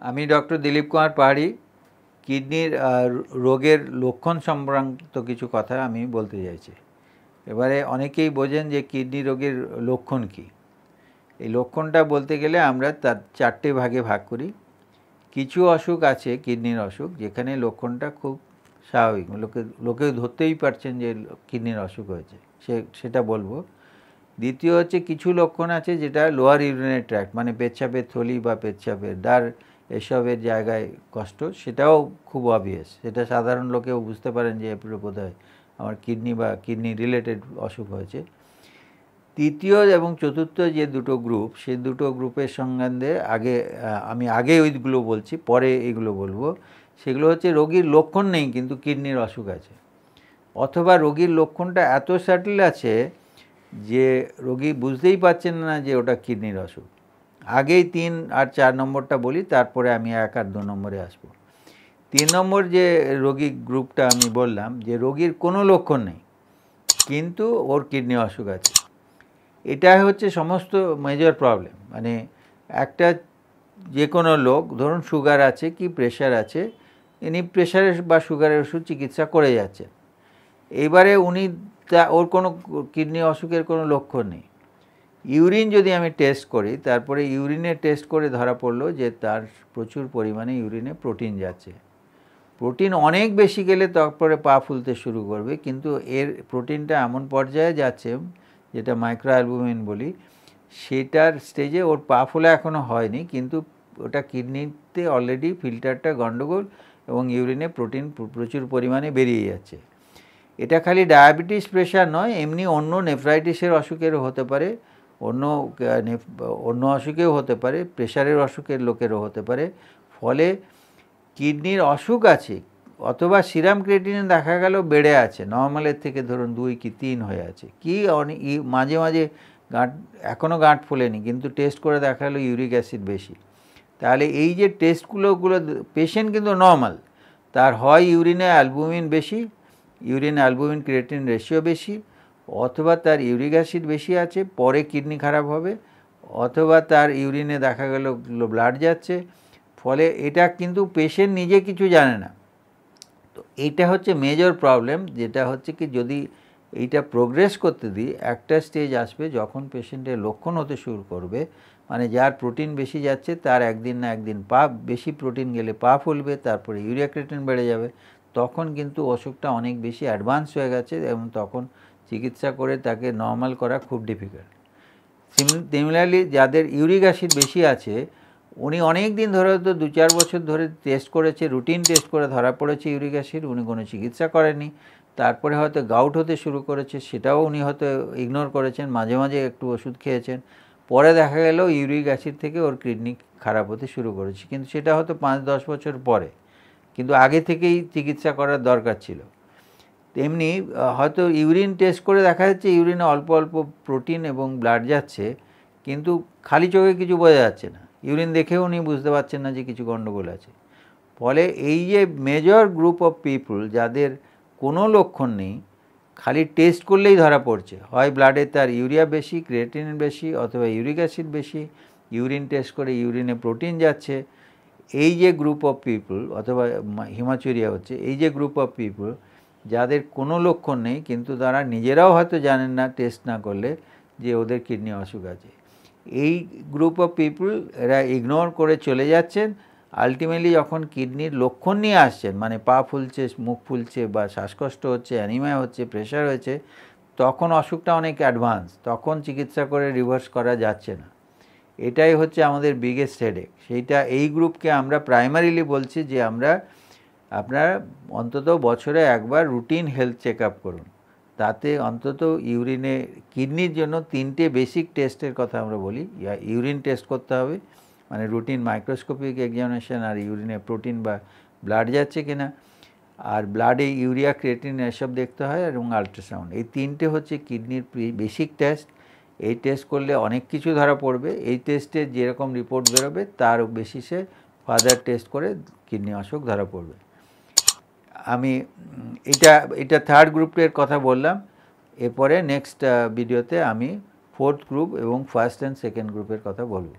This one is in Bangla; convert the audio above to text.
আমি ডক্টর দিলীপ কুমার পাহাড়ি কিডনির রোগের লক্ষণ সংক্রান্ত কিছু কথা আমি বলতে চাইছি। এবারে অনেকেই বোঝেন যে কিডনি রোগের লক্ষণ কী। এই লক্ষণটা বলতে গেলে আমরা তার 4টে ভাগে ভাগ করি। কিছু অসুখ আছে কিডনির অসুখ যেখানে লক্ষণটা খুব স্বাভাবিক, লোকে ধরতেই পারছেন যে কিডনির অসুখ হয়েছে, সেটা বলবো। দ্বিতীয় হচ্ছে কিছু লক্ষণ আছে যেটা লোয়ার ইউরিনারি ট্র্যাক্ট মানে পেচ্ছাপের থলি বা পেচ্ছাপের দ্বার এসবের জায়গায় কষ্ট, সেটাও খুব অবভিয়াস। সেটা সাধারণ লোকেও বুঝতে পারেন যে বোধহয় আমার কিডনি বা কিডনি রিলেটেড অসুখ হয়েছে। তৃতীয় এবং চতুর্থ যে দুটো গ্রুপ, সেই দুটো গ্রুপের সম্বন্ধে আমি ওইগুলো বলছি, পরে এগুলো বলবো। সেগুলো হচ্ছে রোগীর লক্ষণ নেই কিন্তু কিডনির অসুখ আছে, অথবা রোগীর লক্ষণটা এত স্যাটেল আছে যে রোগী বুঝতেই পারছেন না যে ওটা কিডনির অসুখ। আগেই 3 আর 4 নম্বরটা বলি, তারপরে আমি 1 আর 2 নম্বরে আসবো। 3 নম্বর যে রোগী গ্রুপটা আমি বললাম যে রোগীর কোনো লক্ষণ নেই কিন্তু ওর কিডনি অসুখ আছে, এটা হচ্ছে সমস্ত মেজর প্রবলেম। মানে একটা যে কোনো লোক, ধরুন সুগার আছে কি প্রেশার আছে, ইনি প্রেশারের বা সুগারের ওষুধ চিকিৎসা করে যাচ্ছেন। এবারে ওর কোনো কিডনি অসুখের কোনো লক্ষণ নেই। ইউরিন যদি আমি টেস্ট করি, তারপরে ইউরিনে টেস্ট করে ধরা পড়লো যে তার প্রচুর পরিমাণে ইউরিনে প্রোটিন যাচ্ছে। প্রোটিন অনেক বেশি গেলে তারপরে পা ফুলতে শুরু করবে, কিন্তু এর প্রোটিনটা এমন পর্যায়ে যাচ্ছে যেটা মাইক্রো অ্যালবুমিন বলি, সেটার স্টেজে ওর পা ফোলা এখনও হয়নি, কিন্তু ওটা কিডনিতে অলরেডি ফিল্টারটা গণ্ডগোল এবং ইউরিনে প্রোটিন প্রচুর পরিমাণে বেরিয়ে যাচ্ছে। এটা খালি ডায়াবেটিস প্রেশার নয়, এমনি অন্য নেফ্রাইটিসের অসুখেরও হতে পারে, অন্য অসুখেও হতে পারে, প্রেশারের অসুখের লোকেরও হতে পারে। ফলে কিডনির অসুখ আছে অথবা সিরাম ক্রিয়েটিনিন দেখা গেল বেড়ে আছে, নর্মালের থেকে ধরুন 2 কি 3 হয়ে আছে, কি মাঝে মাঝে এখনও গাঁট ফোলেনি কিন্তু টেস্ট করে দেখা গেলো ইউরিক অ্যাসিড বেশি। তাহলে এই যে টেস্টগুলো পেশেন্ট কিন্তু নর্মাল, তার হয় ইউরিনে অ্যালবুমিন বেশি, ইউরিন অ্যালবুমিন ক্রিয়েটিন রেশিও বেশি, অথবা তার ইউরিক অ্যাসিড বেশি আছে, পরে কিডনি খারাপ হবে, অথবা তার ইউরিনে দেখা গেল ব্লাড যাচ্ছে। ফলে এটা কিন্তু পেশেন্ট নিজে কিছু জানে না। তো এইটা হচ্ছে মেজর প্রবলেম, যেটা হচ্ছে কি যদি এইটা প্রোগ্রেস করতে দিই, একটা স্টেজ আসবে যখন পেশেন্টের লক্ষণ হতে শুরু করবে, মানে যার প্রোটিন বেশি যাচ্ছে তার একদিন না একদিন পা বেশি প্রোটিন গেলে পা ফুলবে, তারপরে ইউরিয়া ক্রিয়েটিন বেড়ে যাবে, তখন কিন্তু অসুখটা অনেক বেশি অ্যাডভান্স হয়ে গেছে এবং তখন চিকিৎসা করে তাকে নর্মাল করা খুব ডিফিকাল্ট। সিমিলারলি যাদের ইউরিক অ্যাসিড বেশি আছে, উনি অনেক দিন ধরে, হয়তো 2-4 বছর ধরে টেস্ট করেছে, রুটিন টেস্ট করে ধরা পড়েছে ইউরিক অ্যাসিড, উনি কোনো চিকিৎসা করেননি, তারপরে হয়তো গাউট হতে শুরু করেছে, সেটাও উনি হয়তো ইগনোর করেছেন, মাঝে মাঝে একটু ওষুধ খেয়েছেন, পরে দেখা গেল ইউরিক অ্যাসিড থেকে ওর কিডনি খারাপ হতে শুরু করেছে, কিন্তু সেটা হয়তো 5-10 বছর পরে, কিন্তু আগে থেকেই চিকিৎসা করার দরকার ছিল। তেমনি হয়তো ইউরিন টেস্ট করে দেখা যাচ্ছে ইউরিনে অল্প অল্প প্রোটিন এবং ব্লাড যাচ্ছে, কিন্তু খালি চোখে কিছু বোঝা যাচ্ছে না, ইউরিন দেখেও উনি বুঝতে পারছেন না যে কিছু গণ্ডগোল আছে। ফলে এই যে মেজর গ্রুপ অফ পিপুল যাদের কোনো লক্ষণ নেই, খালি টেস্ট করলেই ধরা পড়ছে, হয় ব্লাডে তার ইউরিয়া বেশি, ক্রিয়েটিনিন বেশি, অথবা ইউরিক অ্যাসিড বেশি, ইউরিন টেস্ট করে ইউরিনে প্রোটিন যাচ্ছে, এই যে গ্রুপ অফ পিপুল, অথবা হিমাচুরিয়া হচ্ছে, এই যে গ্রুপ অফ পিপুল যাদের কোনো লক্ষণ নেই কিন্তু তারা নিজেরাও হয়তো জানেন না টেস্ট না করলে যে ওদের কিডনি অসুখ আছে, এই গ্রুপ অফ পিপুল এরা ইগনোর করে চলে যাচ্ছেন। আলটিমেটলি যখন কিডনির লক্ষণ নিয়ে আসছেন, মানে পা ফুলছে, মুখ ফুলছে, বা শ্বাসকষ্ট হচ্ছে, অ্যানিমিয়া হচ্ছে, প্রেশার হয়েছে, তখন অসুখটা অনেক অ্যাডভান্স, তখন চিকিৎসা করে রিভার্স করা যাচ্ছে না। এটাই হচ্ছে আমাদের বিগেস্ট হেডেক। সেইটা এই গ্রুপকে আমরা প্রাইমারিলি বলছি যে আপনারা অন্তত বছরে একবার রুটিন হেলথ চেক আপ করুন, তাতে অন্তত ইউরিনে কিডনির জন্য 3টে বেসিক টেস্টের কথা আমরা বলি। ইউরিন টেস্ট করতে হবে, মানে রুটিন মাইক্রোস্কোপিক এক্সামিনেশন, আর ইউরিনে প্রোটিন বা ব্লাড যাচ্ছে কিনা, আর ব্লাডে ইউরিয়া ক্রিয়েটিন এসব দেখতে হয়, এবং আল্ট্রাসাউন্ড। এই 3টে হচ্ছে কিডনির বেসিক টেস্ট। এই টেস্ট করলে অনেক কিছু ধরা পড়বে, এই টেস্টে যেরকম রিপোর্ট বেরোবে তার বেসিসে ফার্দার টেস্ট করে কিডনি অসুখ ধরা পড়বে। আমি এটা থার্ড গ্রুপের কথা বললাম। এরপরে নেক্সট ভিডিওতে আমি 4th গ্রুপ এবং 1st and 2nd গ্রুপের কথা বলবো।